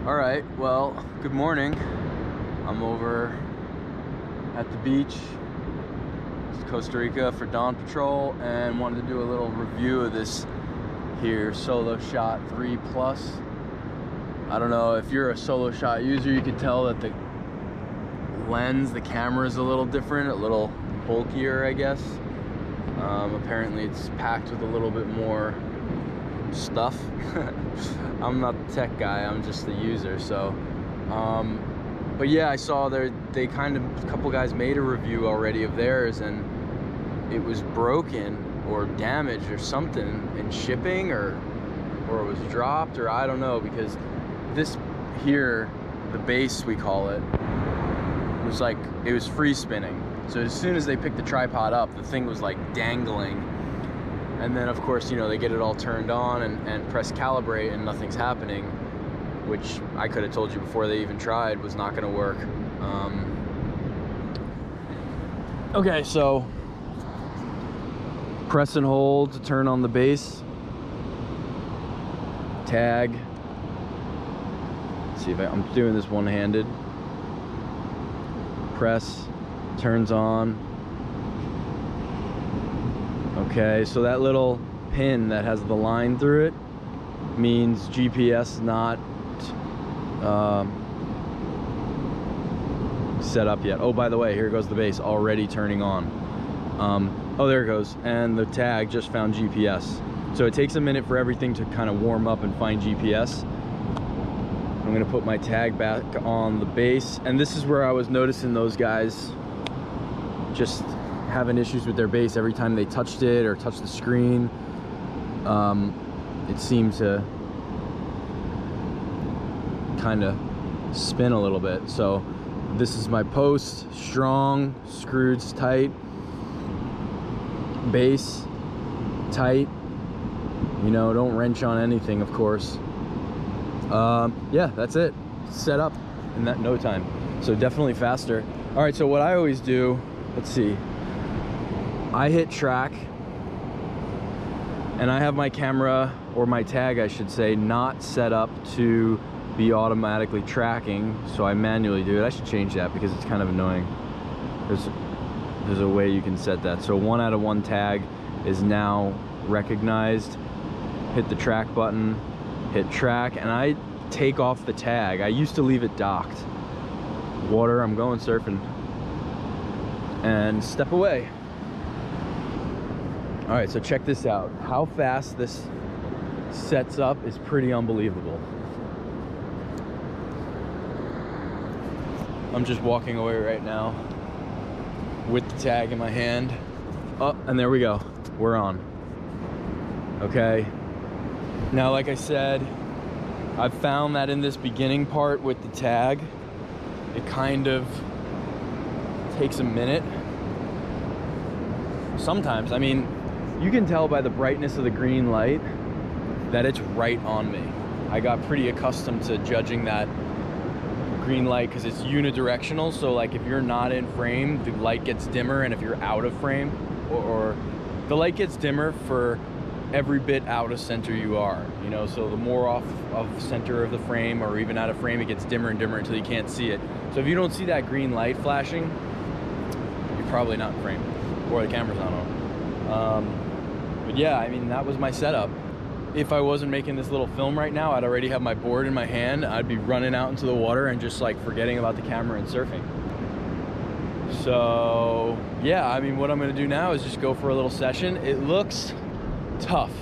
All right, well, good morning. I'm over at the beach, Costa Rica, for dawn patrol, and wanted to do a little review of this here SoloShot 3 Plus. I don't know if you're a SoloShot user, you could tell that the lens, the camera is a little different, a little bulkier, I guess. Apparently it's packed with a little bit more stuff. I'm not the tech guy, I'm just the user. So but yeah, I saw a couple guys made a review already of theirs, and it was broken or damaged or something in shipping, or it was dropped, or I don't know, because this here, the base we call it, was like, it was free spinning. So as soon as they picked the tripod up, the thing was like dangling. And then of course, you know, they get it all turned on and press calibrate and nothing's happening, which I could have told you before they even tried was not gonna work. Okay, so press and hold to turn on the base. Tag. Let's see if I'm doing this one-handed. Press, turns on. Okay, so that little pin that has the line through it means GPS not set up yet. Oh, by the way, here goes the base already turning on. Oh, there it goes, and the tag just found GPS. So it takes a minute for everything to kind of warm up and find GPS. I'm gonna put my tag back on the base, and this is where I was noticing those guys just having issues with their base every time they touched it or touched the screen. It seemed to kind of spin a little bit. So this is my post, strong, screwed tight, base tight, you know, don't wrench on anything, of course. Yeah, that's it, set up in that no time, so definitely faster. All right, so what I always do, let's see, I hit track and I have my camera, or my tag I should say, not set up to be automatically tracking, so I manually do it. I should change that because it's kind of annoying. There's a way you can set that. So 1 out of 1 tag is now recognized. Hit the track button, hit track, and I take off the tag. I used to leave it docked. Water, I'm going surfing, and step away. All right, so check this out. How fast this sets up is pretty unbelievable. I'm just walking away right now with the tag in my hand. Oh, and there we go, we're on. Okay, now like I said, I've found that in this beginning part with the tag, it kind of takes a minute. Sometimes, I mean, you can tell by the brightness of the green light that it's right on me. I got pretty accustomed to judging that green light because it's unidirectional. So like if you're not in frame, the light gets dimmer, and if you're out of frame, or the light gets dimmer for every bit out of center you are, you know. So the more off of center of the frame, or even out of frame, it gets dimmer and dimmer until you can't see it. So if you don't see that green light flashing, you're probably not in frame, or the camera's not on. But yeah, I mean, that was my setup. If I wasn't making this little film right now, I'd already have my board in my hand. I'd be running out into the water and just like forgetting about the camera and surfing. So yeah, I mean, what I'm gonna do now is just go for a little session. It looks tough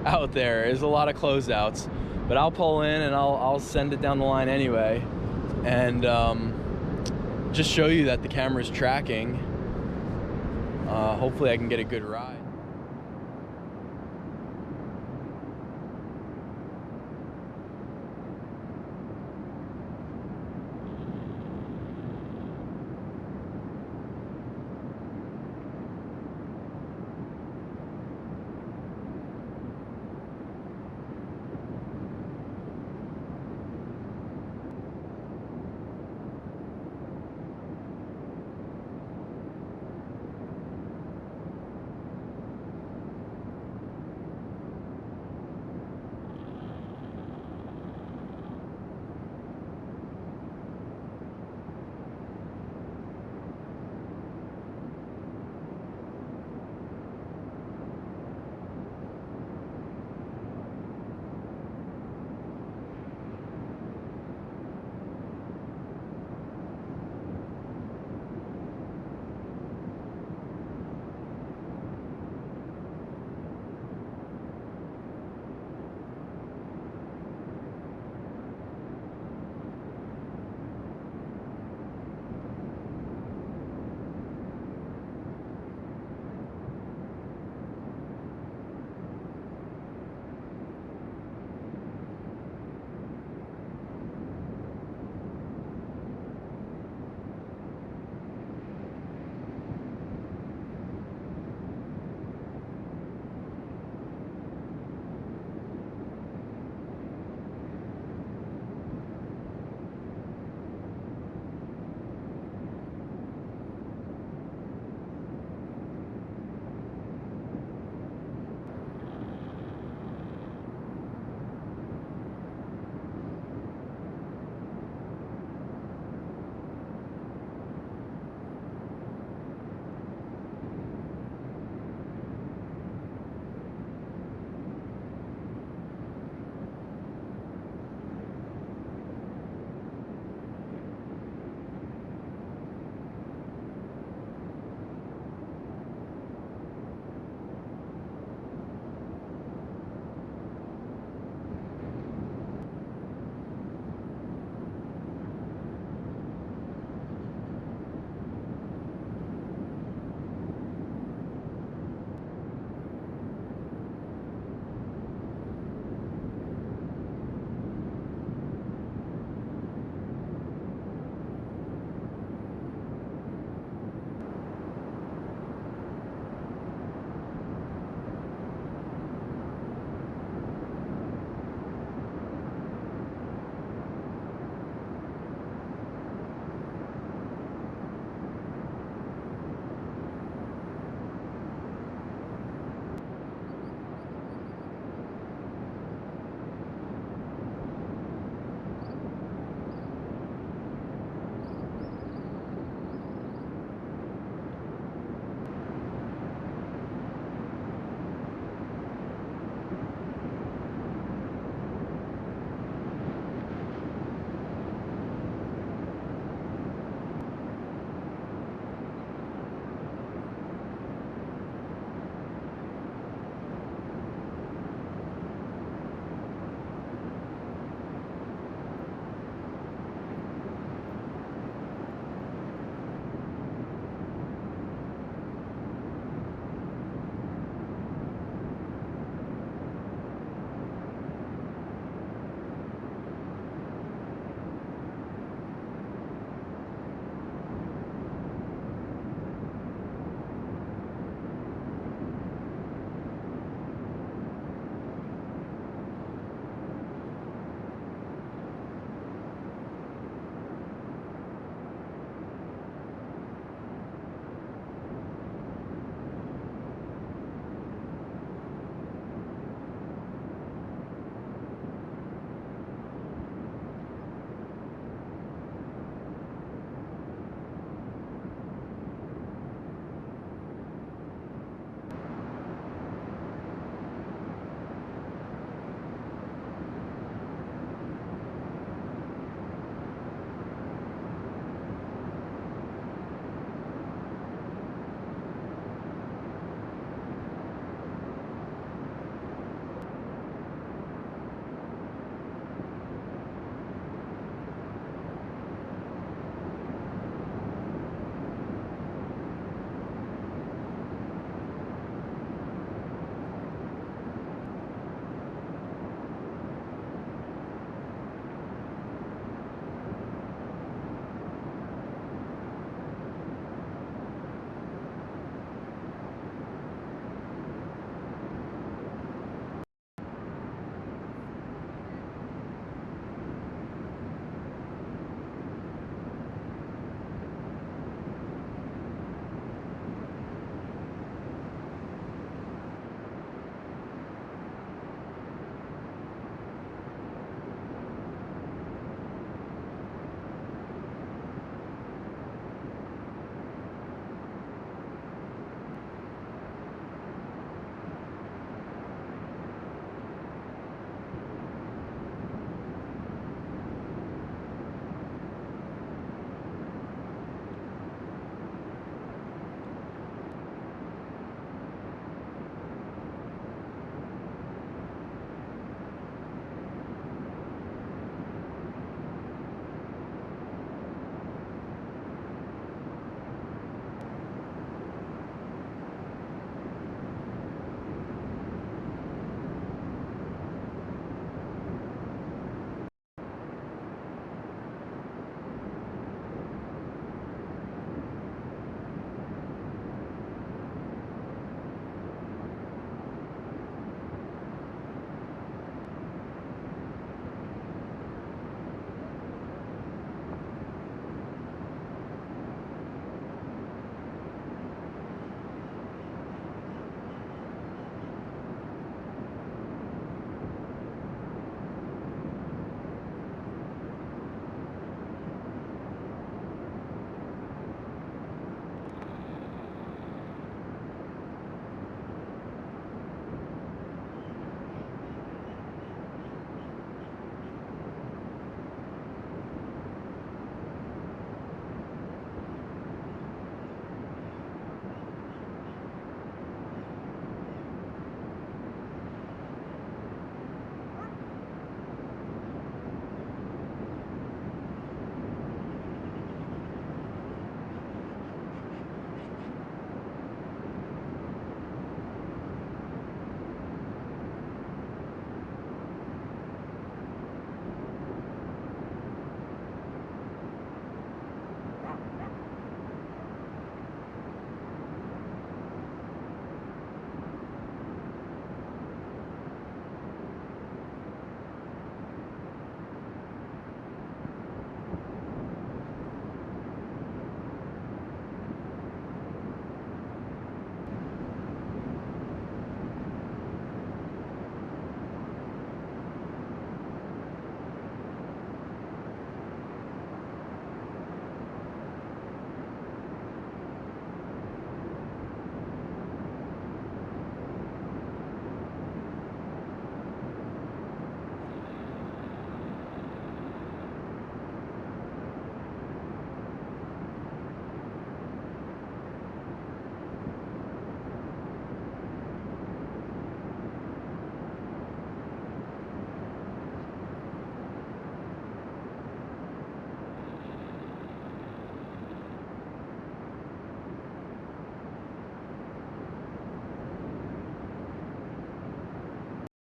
out there. There's a lot of closeouts, but I'll pull in and I'll send it down the line anyway, and just show you that the camera's tracking. Hopefully I can get a good ride.